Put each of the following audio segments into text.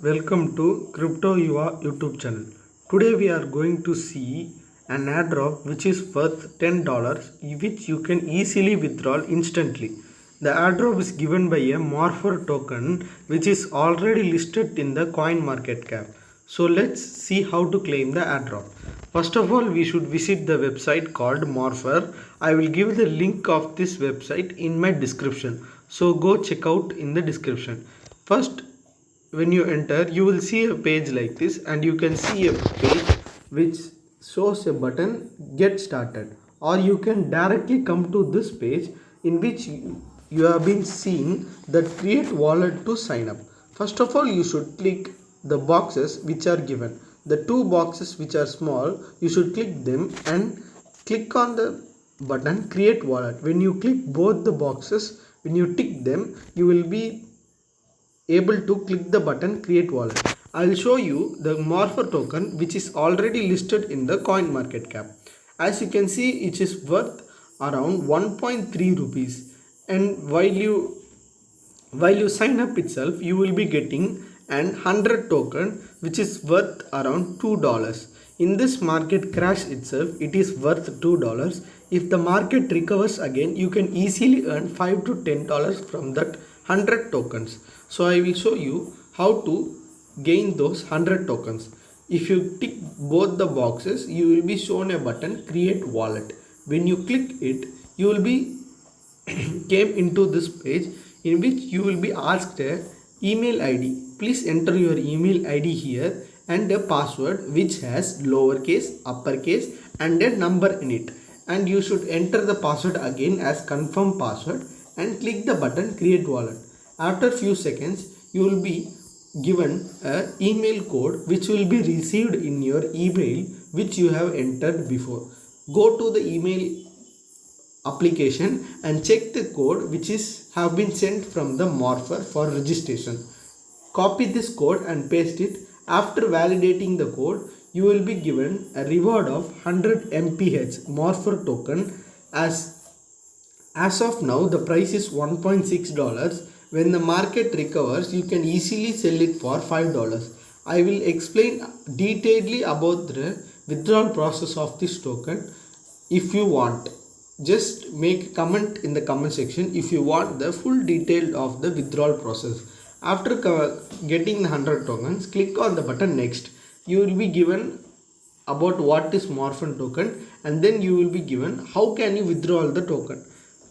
Welcome to Crypto Yuva YouTube channel. Today we are going to see an airdrop which is worth $10 which you can easily withdraw instantly. The airdrop is given by a morpher token which is already listed in the coin market cap. So let's see how to claim the airdrop. First of all, we should visit the website called morpher. I will give the link of this website in my description. So go check out in the description. First, when you enter, you will see a page like this, and you can see a page which shows a button get started, or you can directly come to this page in which you have been seeing that create wallet to sign up. First of all, you should click the boxes which are given, the two boxes which are small. You should click them and click on the button create wallet. When you click both the boxes, when you tick them, you will be able to click the button create wallet. I will show you the morpher token which is already listed in the coin market cap. As you can see, it is worth around 1.3 rupees, and while you sign up itself, you will be getting an 100 token which is worth around $2. In this market crash itself, it is worth $2. If the market recovers again, you can easily earn $5 to $10 from that 100 tokens. So I will show you how to gain those 100 tokens. If you tick both the boxes, you will be shown a button create wallet. When you click it, you will be came into this page in which you will be asked a email ID. Please enter your email ID here and a password which has lowercase, uppercase and a number in it, and you should enter the password again as confirm password and click the button create wallet. After few seconds, you will be given a email code which will be received in your email which you have entered before. Go to the email application and check the code which is have been sent from the morpher for registration. Copy this code and paste it. After validating the code, you will be given a reward of 100 MPH morpher token. As of now, the price is $1.6. When the market recovers, you can easily sell it for $5. I will explain detailedly about the withdrawal process of this token. If you want, just make a comment in the comment section if you want the full detail of the withdrawal process. After getting the 100 tokens, click on the button next. You will be given about what is morpher token, and then you will be given how can you withdraw the token.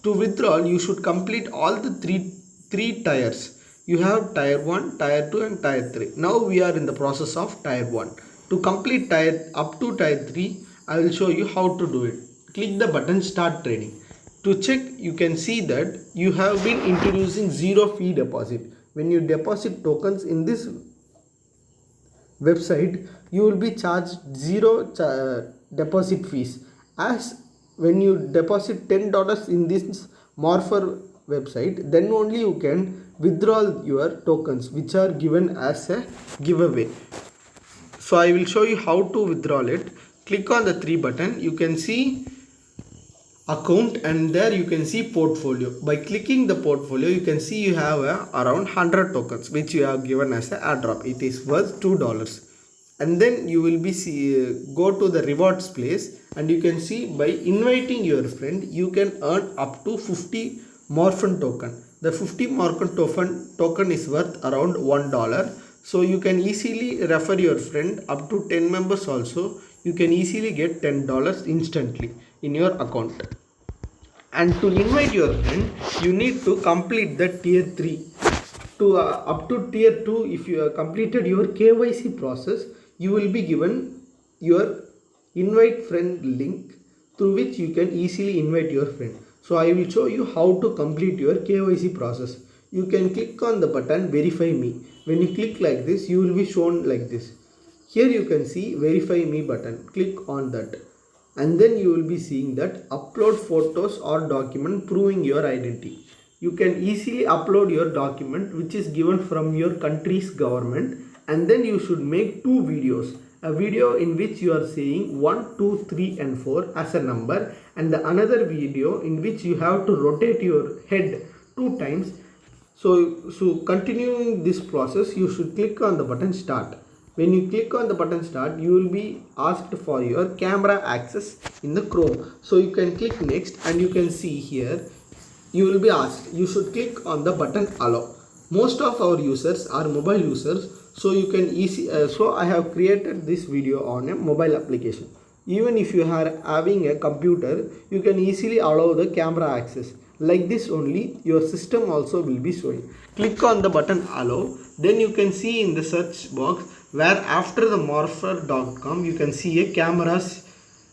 To withdraw, you should complete all the three tiers. You have tier 1, tier 2 and tier 3. Now we are in the process of tier 1. To complete tier up to tier 3, I will show you how to do it. Click the button start trading. To check, you can see that you have been introducing zero fee deposit. When you deposit tokens in this website, you will be charged zero deposit fees. As when you deposit $10 in this morpher website, then only you can withdraw your tokens which are given as a giveaway. So I will show you how to withdraw it. Click on the 3 button. You can see account, and there you can see portfolio. By clicking the portfolio, you can see you have around 100 tokens which you have given as a airdrop. It is worth $2. And then you will be go to the rewards place, and you can see by inviting your friend, you can earn up to 50 morpher token. The 50 morpher token is worth around $1. So you can easily refer your friend up to 10 members also. You can easily get $10 instantly in your account. And to invite your friend, you need to complete the tier 3. To up to tier 2, if you have completed your KYC process, you will be given your invite friend link through which you can easily invite your friend. So I will show you how to complete your KYC process. You can click on the button verify me. When you click like this, you will be shown like this. Here you can see verify me button. Click on that, and then you will be seeing that upload photos or document proving your identity. You can easily upload your document which is given from your country's government, and then you should make 2 videos. A video in which you are saying 1, 2, 3 and 4 as a number, and the another video in which you have to rotate your head 2 times So continuing this process, you should click on the button start. When you click on the button start, you will be asked for your camera access in the Chrome. So you can click next, and you can see here you will be asked, you should click on the button allow. Most of our users are mobile users, so you can so I have created this video on a mobile application. Even if you are having a computer, you can easily allow the camera access. Like this only, your system also will be showing. Click on the button allow, then you can see in the search box where after the morpher.com you can see a camera's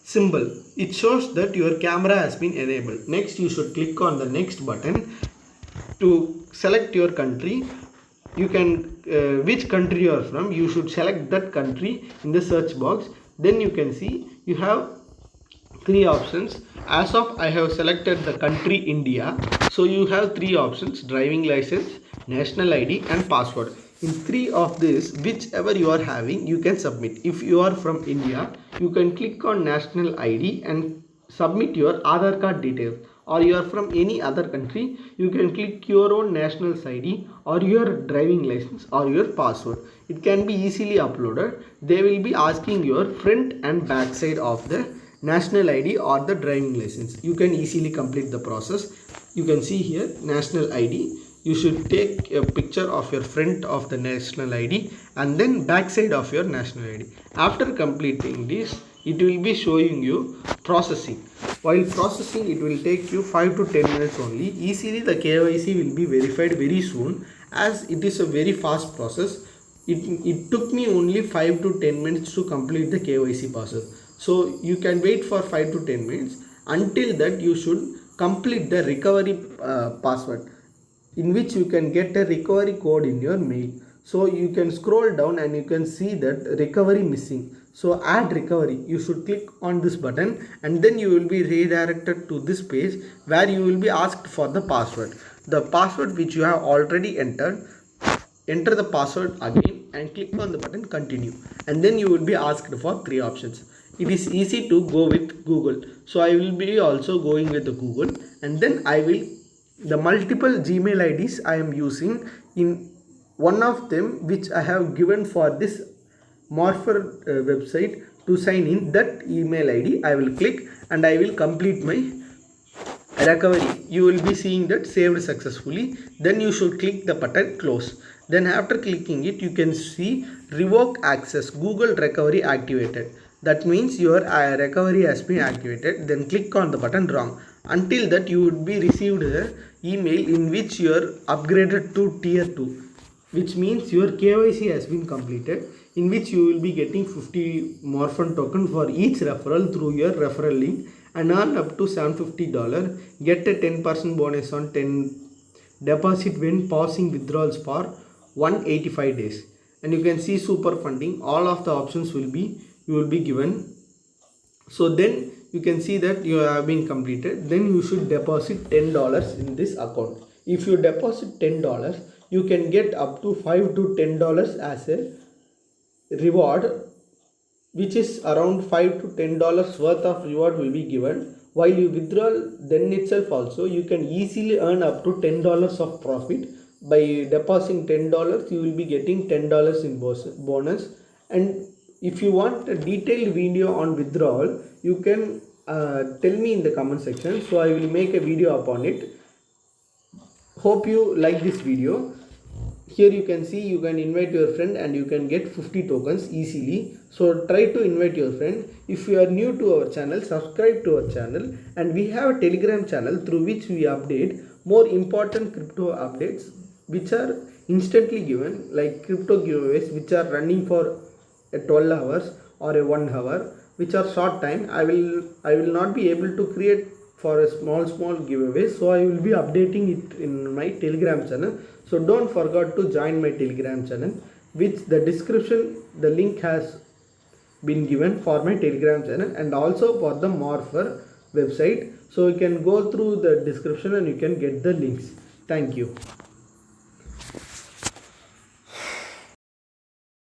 symbol. It shows that your camera has been enabled. Next, you should click on the next button to select your country. You can which country you are from, you should select that country in the search box. Then you can see you have three options. As of I have selected the country India, so you have three options: driving license, national ID and password. In three of this, whichever you are having, you can submit. If you are from India, you can click on national ID and submit your Aadhaar card details. Or you are from any other country, you can click your own national ID or your driving license or your password. It can be easily uploaded. They will be asking your front and back side of the national ID or the driving license. You can easily complete the process. You can see here national ID. You should take a picture of your front of the national ID and then back side of your national ID. After completing this, it will be showing you processing. While processing, it will take you 5 to 10 minutes only. Easily the KYC will be verified very soon, as it is a very fast process. It took me only 5 to 10 minutes to complete the KYC process. So you can wait for 5 to 10 minutes. Until that, you should complete the recovery password, in which you can get a recovery code in your mail. So you can scroll down and you can see that recovery missing. So add recovery, you should click on this button, and then you will be redirected to this page where you will be asked for the password. The password which you have already entered, enter the password again and click on the button continue, and then you will be asked for three options. It is easy to go with Google, so I will be also going with the Google, and then I will the multiple Gmail IDs I am using. In one of them which I have given for this morpher website to sign in, that email ID I will click and I will complete my recovery. You will be seeing that saved successfully. Then you should click the button close. Then after clicking it, you can see revoke access, Google recovery activated. That means your recovery has been activated. Then click on the button wrong. Until that, you would be received the email in which you are upgraded to tier 2, which means your KYC has been completed, in which you will be getting 50 morpher token for each referral through your referral link, and earn up to $750. Get a 10% bonus on 10 deposit when pausing withdrawals for 185 days. And you can see super funding. All of the options will be given. So then you can see that you have been completed. Then you should deposit $10 in this account. If you deposit $10, you can get up to $5 to $10 as a reward, which is around $5 to $10 worth of reward will be given. While you withdraw, then itself also you can easily earn up to $10 of profit. By depositing $10, you will be getting $10 in bonus. And if you want a detailed video on withdrawal, you can tell me in the comment section, so I will make a video upon it. Hope you like this video. Here you can see you can invite your friend and you can get 50 tokens easily. So try to invite your friend. If you are new to our channel, subscribe to our channel, and we have a Telegram channel through which we update more important crypto updates which are instantly given, like crypto giveaways which are running for a 12 hours or a 1 hour, which are short time. I will not be able to create for a small giveaway, so I will be updating it in my Telegram channel. So don't forget to join my Telegram channel, which the description, the link has been given for my Telegram channel and also for the morpher website. So you can go through the description and you can get the links. Thank you.